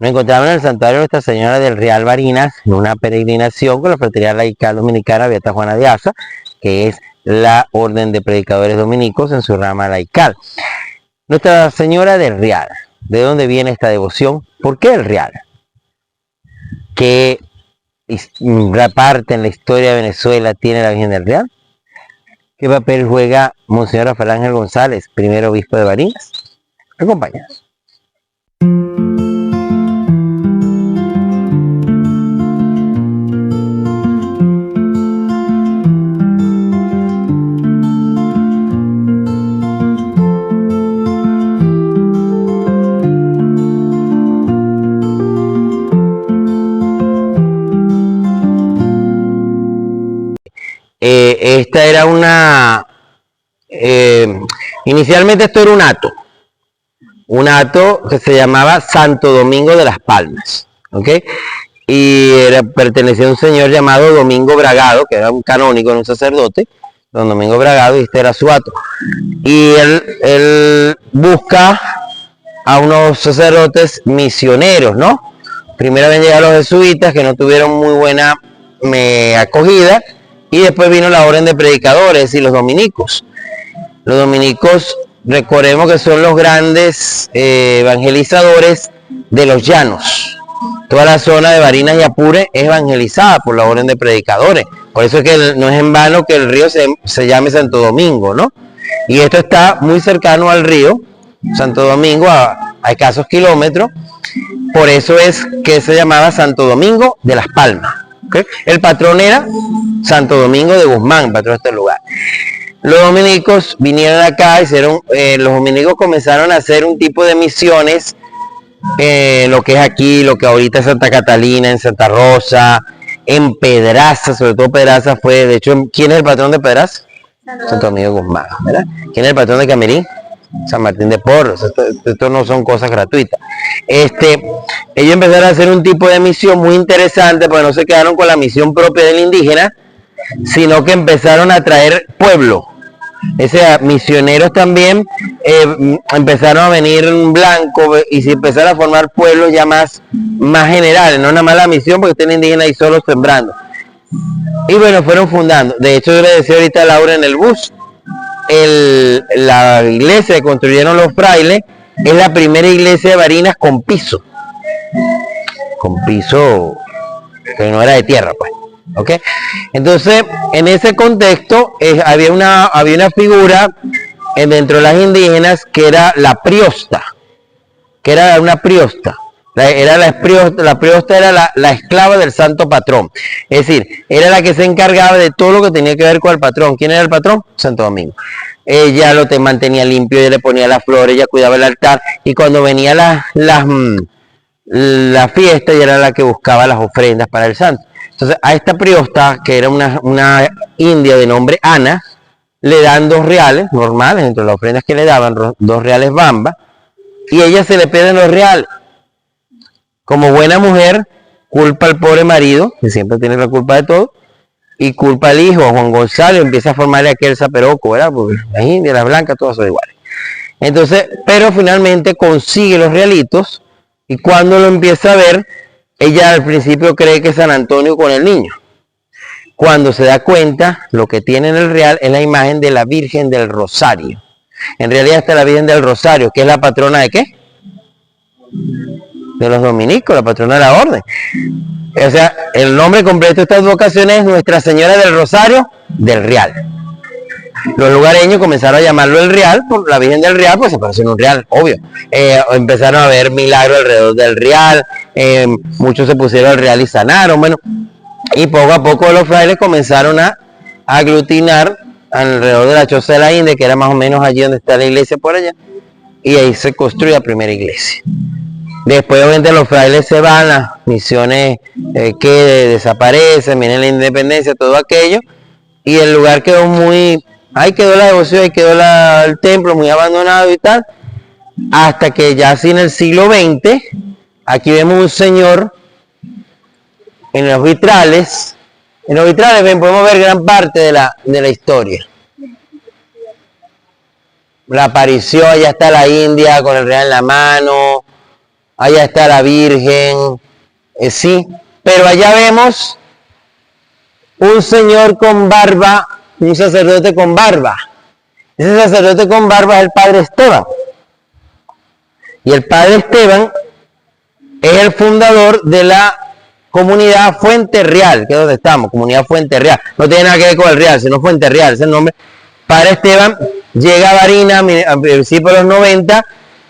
Nos encontramos en el santuario de Nuestra Señora del Real Barinas, en una peregrinación con la Fraternidad Laical Dominicana Beata Juana de Asa, que es la orden de predicadores dominicos en su rama laical. Nuestra Señora del Real, ¿de dónde viene esta devoción? ¿Por qué el Real? ¿Qué parte en la historia de Venezuela tiene la Virgen del Real? ¿Qué papel juega Monseñor Rafael Ángel González, primer obispo de Barinas? Acompáñanos. Esta era una... inicialmente esto era un hato que se llamaba Santo Domingo de las Palmas, ¿ok? Y pertenecía a un señor llamado Domingo Bragado, que era un canónigo, un sacerdote, don Domingo Bragado, y este era su hato. Y él busca a unos sacerdotes misioneros, ¿no? Primero habían llegado los jesuitas, que no tuvieron muy buena acogida, y después vino la orden de predicadores, es decir, los dominicos. Los dominicos, recordemos que son los grandes evangelizadores de los llanos. Toda la zona de Barinas y Apure es evangelizada por la orden de predicadores. Por eso es que no es en vano que el río se llame Santo Domingo, ¿no? Y esto está muy cercano al río Santo Domingo, a escasos kilómetros. Por eso es que se llamaba Santo Domingo de las Palmas, ¿okay? El patrón era Santo Domingo de Guzmán, patrón de este lugar. Los dominicos vinieron acá, los dominicos comenzaron a hacer un tipo de misiones, lo que es aquí, lo que ahorita es Santa Catalina, en Santa Rosa, en Pedraza, sobre todo Pedraza fue, de hecho, ¿quién es el patrón de Pedraza? Santo Domingo de Guzmán, ¿verdad? ¿Quién es el patrón de Camerín? San Martín de Porres. Esto no son cosas gratuitas. Ellos empezaron a hacer un tipo de misión muy interesante, porque no se quedaron con la misión propia del indígena, sino que empezaron a traer pueblo. O sea, misioneros también empezaron a venir en blanco y se empezaron a formar pueblos ya más generales, no nada más la misión porque estén indígenas ahí solos sembrando. Y bueno, fueron fundando. De hecho, yo le decía ahorita a Laura en el bus, la iglesia que construyeron los frailes es la primera iglesia de Barinas con piso que no era de tierra, pues. ¿Okay? Entonces, en ese contexto había una figura dentro de las indígenas que era la priosta, que era una priosta. La priosta era la esclava del santo patrón. Es decir, era la que se encargaba de todo lo que tenía que ver con el patrón. ¿Quién era el patrón? Santo Domingo. Ella lo mantenía limpio, ella le ponía las flores, ella cuidaba el altar. Y cuando venía la fiesta, ella era la que buscaba las ofrendas para el santo. Entonces, a esta priosta, que era una india de nombre Ana, le dan 2 reales normales, entre las ofrendas que le daban, 2 reales bamba, y ella se le piden los reales. Como buena mujer, culpa al pobre marido, que siempre tiene la culpa de todo, y culpa al hijo, a Juan Gonzalo, y empieza a formarle aquel zaperoco, ¿verdad? Porque las indias, las blancas, todas son iguales. Entonces, pero finalmente consigue los realitos, y cuando lo empieza a ver, ella al principio cree que es San Antonio con el niño. Cuando se da cuenta, lo que tiene en el real es la imagen de la Virgen del Rosario. En realidad está la Virgen del Rosario, que es la patrona de ¿qué? De los dominicos, la patrona de la orden. O sea, el nombre completo de esta advocación es Nuestra Señora del Rosario del Real. Los lugareños comenzaron a llamarlo el Real, por la Virgen del Real, pues se parece en un real, obvio. Empezaron a ver milagros alrededor del Real, muchos se pusieron al Real y sanaron, bueno, y poco a poco los frailes comenzaron a aglutinar alrededor de la Choza de la India, que era más o menos allí donde está la iglesia por allá, y ahí se construye la primera iglesia. Después obviamente los frailes se van, las misiones que desaparecen, viene la independencia, todo aquello, y el lugar quedó ahí quedó la devoción, ahí quedó el templo muy abandonado y tal, hasta que ya así en el siglo XX, aquí vemos un señor en los vitrales, podemos ver gran parte de la historia. La aparición, ya está la India con el real en la mano, allá está la Virgen, sí, pero allá vemos un señor con barba, un sacerdote con barba. Ese sacerdote con barba es el padre Esteban. Y el padre Esteban es el fundador de la comunidad Fuente Real, que es donde estamos, comunidad Fuente Real. No tiene nada que ver con el Real, sino Fuente Real, ese es el nombre. Padre Esteban llega a Barinas a principios de los 90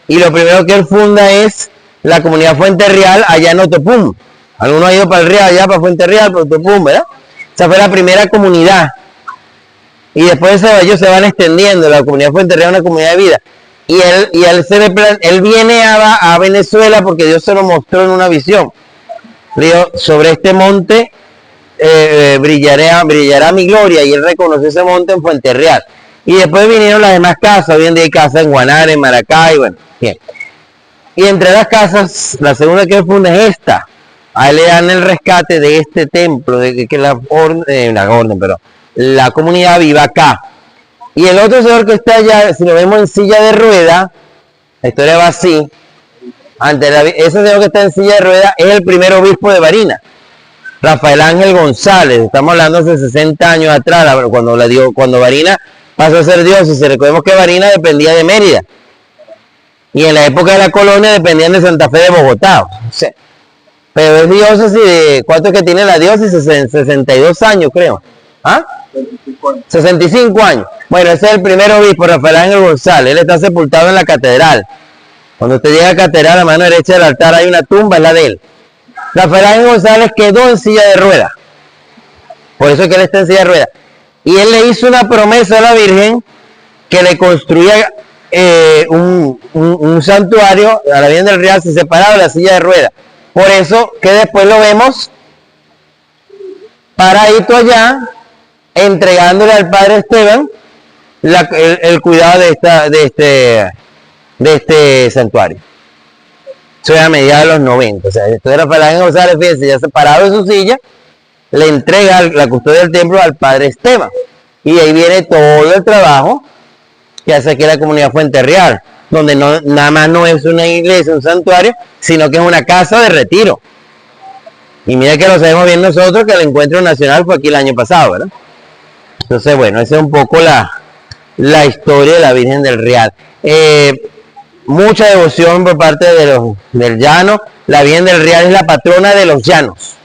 y lo primero que él funda es la comunidad Fuente Real allá en Otopum. Algunos han ido para el Real, allá para Fuente Real, para Otopum, ¿verdad? Esa fue la primera comunidad. Y después ellos se van extendiendo, la comunidad Fuente Real es una comunidad de vida. Y él viene a Venezuela porque Dios se lo mostró en una visión. Dijo, sobre este monte brillará mi gloria, y él reconoció ese monte en Fuente Real. Y después vinieron las demás casas, hoy en día hay casas en Guanare, en Maracay, bueno, bien. Y entre las casas, la segunda que él funda es esta. A él le dan el rescate de este templo, de que la comunidad viva acá. Y el otro señor que está allá, si lo vemos en silla de rueda, la historia va así. Ese señor que está en silla de rueda es el primer obispo de Barinas, Rafael Ángel González. Estamos hablando hace 60 años atrás, cuando Barinas pasó a ser diócesis. Recordemos que Barinas dependía de Mérida. Y en la época de la colonia dependían de Santa Fe de Bogotá. O sea, pero es diócesis, ¿cuánto es que tiene la diócesis? 62 años, creo. ¿Ah? 65 años. Bueno, ese es el primer obispo, Rafael Ángel González. Él está sepultado en la catedral. Cuando usted llega a la catedral, a la mano derecha del altar hay una tumba, es la de él. Rafael Ángel González quedó en silla de ruedas. Por eso es que él está en silla de ruedas. Y él le hizo una promesa a la Virgen que le construía un santuario a la Virgen del Real, se separaba de la silla de ruedas. Por eso que después lo vemos paradito allá, entregándole al padre Esteban el cuidado de este santuario. Eso es a mediados de los 90. O sea, entonces Rafael Ángel González, fíjense, ya separado de su silla, le entrega la custodia del templo al padre Esteban. Y de ahí viene todo el trabajo que hace aquí la comunidad Fuente Real, donde nada más no es una iglesia, un santuario, sino que es una casa de retiro. Y mira que lo sabemos bien nosotros, que el encuentro nacional fue aquí el año pasado, ¿verdad? Entonces, bueno, esa es un poco la historia de la Virgen del Real. Mucha devoción por parte del llano. La Virgen del Real es la patrona de los llanos.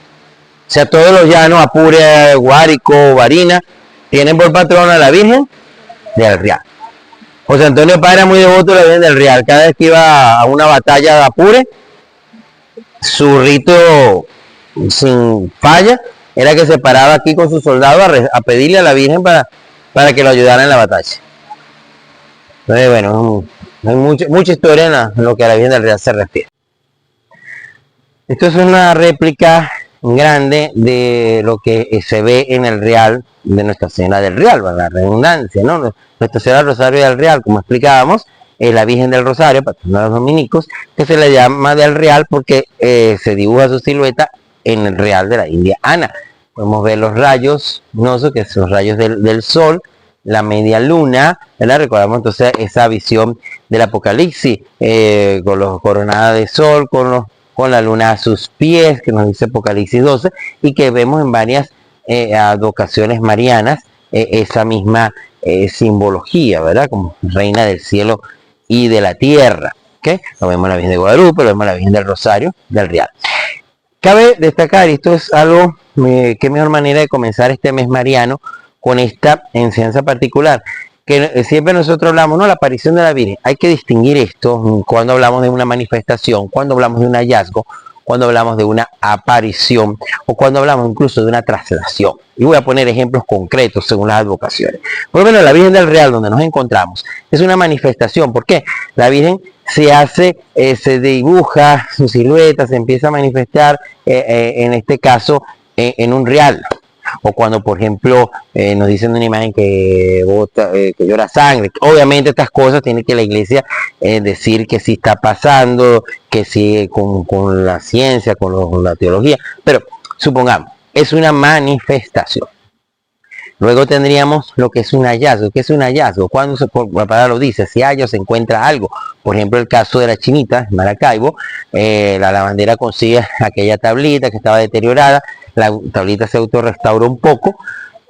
O sea, todos los llanos, Apure, Guárico, Barinas, tienen por patrona a la Virgen del Real. José Antonio Páez era muy devoto de la Virgen del Real. Cada vez que iba a una batalla de Apure, su rito sin falla era que se paraba aquí con sus soldados a pedirle a la Virgen para que lo ayudara en la batalla. Entonces, bueno, hay mucha historia en lo que a la Virgen del Real se refiere. Esto es una réplica grande de lo que se ve en el Real de Nuestra Señora del Real, la redundancia, ¿no? Nuestra Señora del Rosario del Real, como explicábamos, es la Virgen del Rosario, patrona de los dominicos, que se le llama del Real porque se dibuja su silueta en el Real de la India Ana. Podemos ver los rayos, que son los rayos del sol, la media luna, ¿verdad? Recordamos entonces esa visión del Apocalipsis, con los coronadas de sol, con la luna a sus pies, que nos dice Apocalipsis 12, y que vemos en varias advocaciones marianas esa misma simbología, ¿verdad? Como reina del cielo y de la tierra. ¿Okay? Lo vemos en la Virgen de Guadalupe, lo vemos en la Virgen del Rosario del Real. Cabe destacar, esto es algo, qué mejor manera de comenzar este mes mariano con esta enseñanza particular, que siempre nosotros hablamos, ¿no? La aparición de la Virgen. Hay que distinguir esto cuando hablamos de una manifestación, cuando hablamos de un hallazgo, cuando hablamos de una aparición o cuando hablamos incluso de una traslación. Y voy a poner ejemplos concretos según las advocaciones. Por lo menos la Virgen del Real, donde nos encontramos, es una manifestación. ¿Por qué? La Virgen se dibuja su silueta, se empieza a manifestar, en este caso, en un real. O cuando, por ejemplo, nos dicen una imagen que llora sangre. Obviamente estas cosas tiene que la iglesia decir que sí está pasando, que sí con la ciencia, con la teología. Pero supongamos, es una manifestación. Luego tendríamos lo que es un hallazgo. ¿Qué es un hallazgo? Cuando la palabra lo dice, si halla o se encuentra algo. Por ejemplo, el caso de la Chinita, en Maracaibo, la lavandera consigue aquella tablita que estaba deteriorada, la tablita se autorrestauró un poco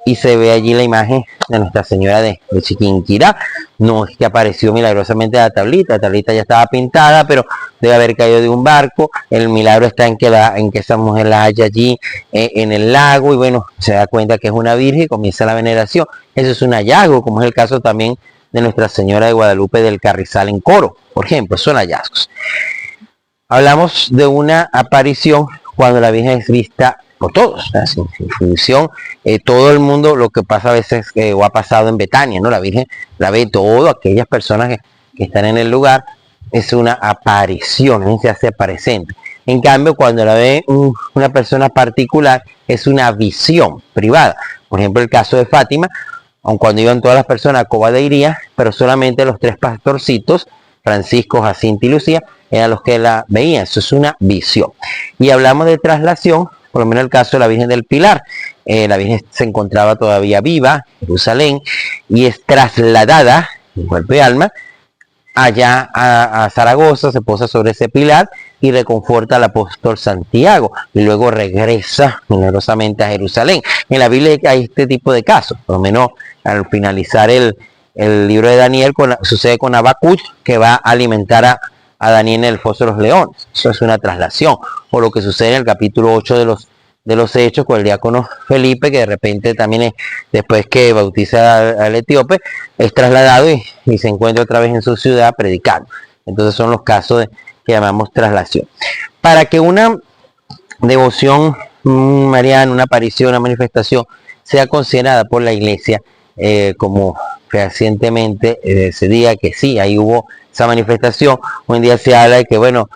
y se ve allí la imagen de Nuestra Señora de Chiquinquirá. No es que apareció milagrosamente la tablita ya estaba pintada, pero debe haber caído de un barco. El milagro está en que esa mujer la haya allí en el lago y bueno, se da cuenta que es una virgen y comienza la veneración. Eso es un hallazgo, como es el caso también de Nuestra Señora de Guadalupe del Carrizal en Coro, por ejemplo, son hallazgos. Hablamos de una aparición cuando la Virgen es vista por todos, sin función, todo el mundo, lo que pasa a veces o ha pasado en Betania, ¿no? La Virgen la ve todo, aquellas personas que están en el lugar, es una aparición, se hace presente. En cambio, cuando la ve una persona particular, es una visión privada. Por ejemplo, el caso de Fátima, aun cuando iban todas las personas a Cova de Iría, pero solamente los 3 pastorcitos, Francisco, Jacinto y Lucía, eran los que la veían. Eso es una visión. Y hablamos de traslación, por lo menos el caso de la Virgen del Pilar. La Virgen se encontraba todavía viva en Jerusalén y es trasladada en cuerpo y alma allá a Zaragoza, se posa sobre ese pilar y reconforta al apóstol Santiago y luego regresa milagrosamente a Jerusalén. En la Biblia hay este tipo de casos, por lo menos al finalizar el libro de Daniel sucede con Habacuc, que va a alimentar a Daniel en el foso de los leones. Eso es una traslación, o lo que sucede en el capítulo 8 de los Hechos con el diácono Felipe, que de repente también después que bautiza al etíope, es trasladado y se encuentra otra vez en su ciudad predicando. Entonces son los casos que llamamos traslación. Para que una devoción mariana, una aparición, una manifestación sea considerada por la Iglesia como fehacientemente se diga que sí, ahí hubo esa manifestación. Hoy en día se habla de que bueno,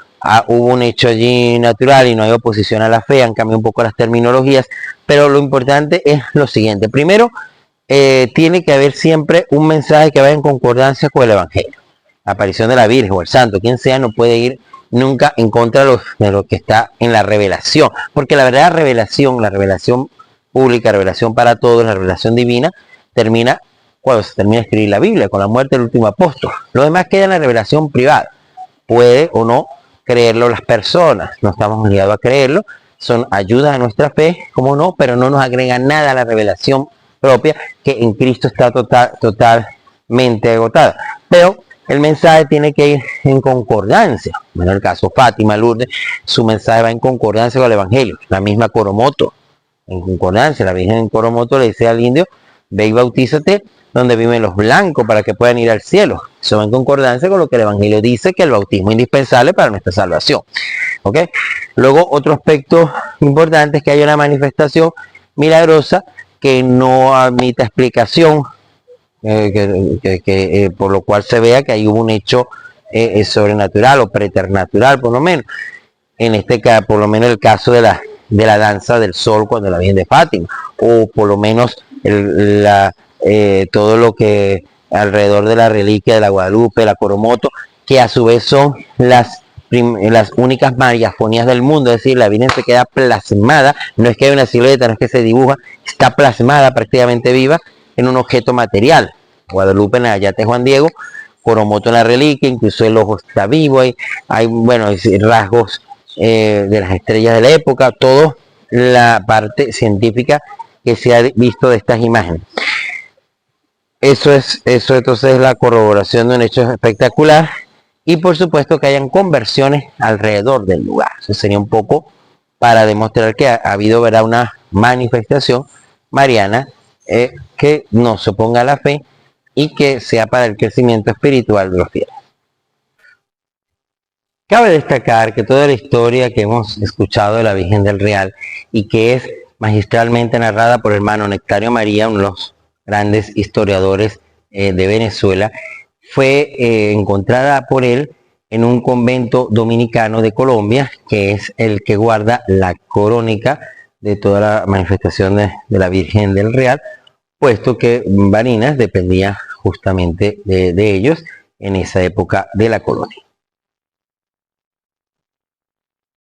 hubo un hecho allí natural y no hay oposición a la fe, han cambiado un poco las terminologías, pero lo importante es lo siguiente. Primero, tiene que haber siempre un mensaje que vaya en concordancia con el Evangelio. La aparición de la Virgen o el Santo, quien sea, no puede ir nunca en contra de lo que está en la revelación, porque la verdadera revelación, la revelación pública, revelación para todos, la revelación divina, termina cuando se termina de escribir la Biblia, con la muerte del último apóstol. Lo demás queda en la revelación privada. Puede o no creerlo las personas, no estamos obligados a creerlo, son ayudas a nuestra fe, como no, pero no nos agrega nada a la revelación propia, que en Cristo está totalmente agotada. Pero el mensaje tiene que ir en concordancia. Bueno, en el caso Fátima, Lourdes, su mensaje va en concordancia con el Evangelio. La misma Coromoto, en concordancia, la Virgen en Coromoto le dice al indio, ve y bautízate donde viven los blancos para que puedan ir al cielo. Eso va en concordancia con lo que el Evangelio dice, que el bautismo es indispensable para nuestra salvación. ¿Ok? Luego, otro aspecto importante es que hay una manifestación milagrosa que no admite explicación, por lo cual se vea que ahí hubo un hecho sobrenatural o preternatural, por lo menos. En este caso, por lo menos el caso de la danza del sol cuando la Virgen de Fátima, o por lo menos todo lo que alrededor de la reliquia de la Guadalupe, la Coromoto, que a su vez son las únicas mariafonías del mundo, es decir, la Virgen se queda plasmada, no es que hay una silueta, no es que se dibuja, está plasmada prácticamente viva en un objeto material. Guadalupe en el Ayate Juan Diego, Coromoto en la reliquia, incluso el ojo está vivo, hay bueno, rasgos de las estrellas de la época, todo la parte científica que se ha visto de estas imágenes. Eso entonces es la corroboración de un hecho espectacular, y por supuesto que hayan conversiones alrededor del lugar. Eso sería un poco para demostrar que ha habido, ¿verdad?, una manifestación mariana que no se oponga a la fe y que sea para el crecimiento espiritual de los fieles. Cabe destacar que toda la historia que hemos escuchado de la Virgen del Real y que es magistralmente narrada por el hermano Nectario María, uno de los grandes historiadores de Venezuela, fue encontrada por él en un convento dominicano de Colombia, que es el que guarda la crónica de toda la manifestación de la Virgen del Real, puesto que Barinas dependía justamente de ellos en esa época de la colonia.